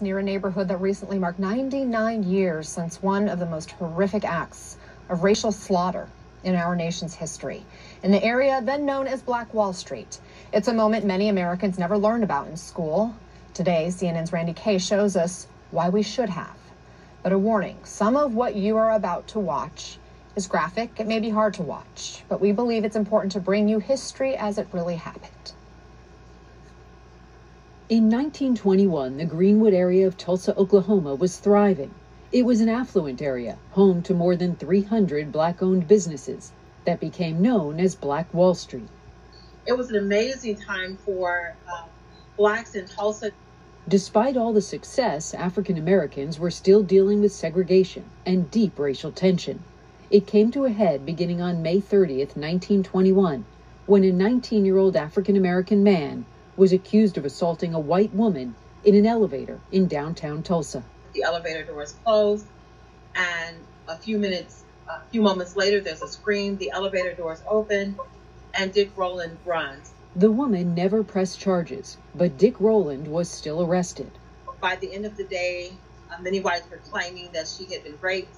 near a neighborhood that recently marked 99 years since one of the most horrific acts of racial slaughter in our nation's history, in the area then known as Black Wall Street. It's a moment many Americans never learned about in school. Today, CNN's Randy Kay shows us why we should have. But a warning, some of what you are about to watch is graphic. It may be hard to watch, but we believe it's important to bring you history as it really happened. In 1921, the Greenwood area of Tulsa, Oklahoma was thriving. It was an affluent area, home to more than 300 Black-owned businesses that became known as Black Wall Street. It was an amazing time for Blacks in Tulsa. Despite all the success, African Americans were still dealing with segregation and deep racial tension. It came to a head beginning on May 30th, 1921, when a 19-year-old African American man was accused of assaulting a white woman in an elevator in downtown Tulsa. The elevator doors closed, and a few moments later, there's a scream. The elevator doors open, and Dick Rowland runs. The woman never pressed charges, but Dick Rowland was still arrested. By the end of the day, many whites were claiming that she had been raped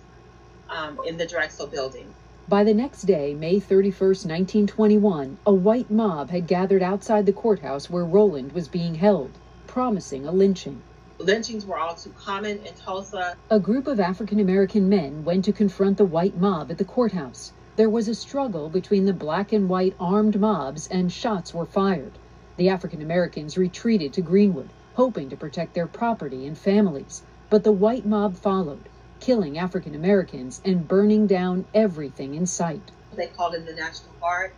in the Drexel building. By the next day, May 31st, 1921, a white mob had gathered outside the courthouse where Rowland was being held, promising a lynching. Lynchings were all too common in Tulsa. A group of African American men went to confront the white mob at the courthouse. There was a struggle between the black and white armed mobs, and shots were fired. The African Americans retreated to Greenwood, hoping to protect their property and families. But the white mob followed, killing African Americans and burning down everything in sight. They called in the National Guard,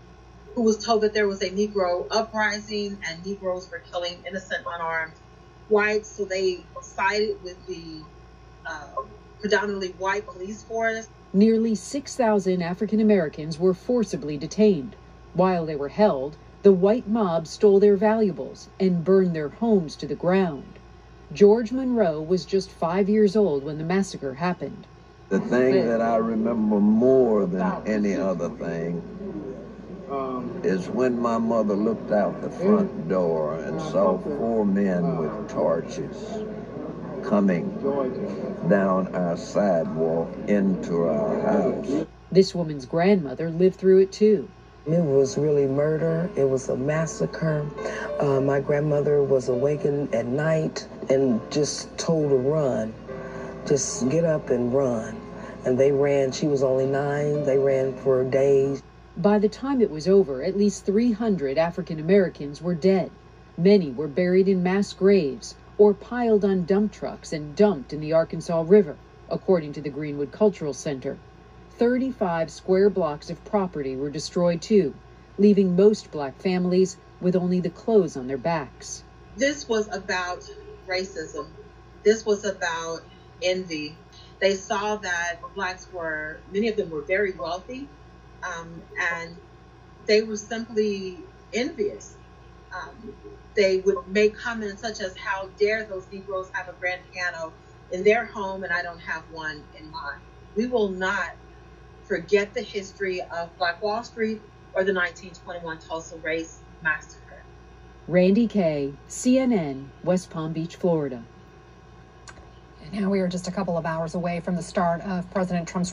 who was told that there was a Negro uprising and Negroes were killing innocent unarmed whites. So they sided with the predominantly white police force. Nearly 6,000 African Americans were forcibly detained. While they were held, the white mob stole their valuables and burned their homes to the ground. George Monroe was just 5 years old when the massacre happened. The thing that I remember more than any other thing is when my mother looked out the front door and saw 4 men with torches coming down our sidewalk into our house. This woman's grandmother lived through it too. It was really murder. It was a massacre. My grandmother was awakened at night and just told to run. Just get up and run. And they ran. She was only 9. They ran for days. By the time it was over, at least 300 African Americans were dead. Many were buried in mass graves or piled on dump trucks and dumped in the Arkansas River, according to the Greenwood Cultural Center. 35 square blocks of property were destroyed too, leaving most black families with only the clothes on their backs. This was about racism. This was about envy. They saw that blacks were, many of them were very wealthy, and they were simply envious. They would make comments such as, how dare those Negroes have a grand piano in their home and I don't have one in mine. We will not forget the history of Black Wall Street or the 1921 Tulsa Race Massacre. Randy Kay, CNN, West Palm Beach, Florida. And now we are just a couple of hours away from the start of President Trump's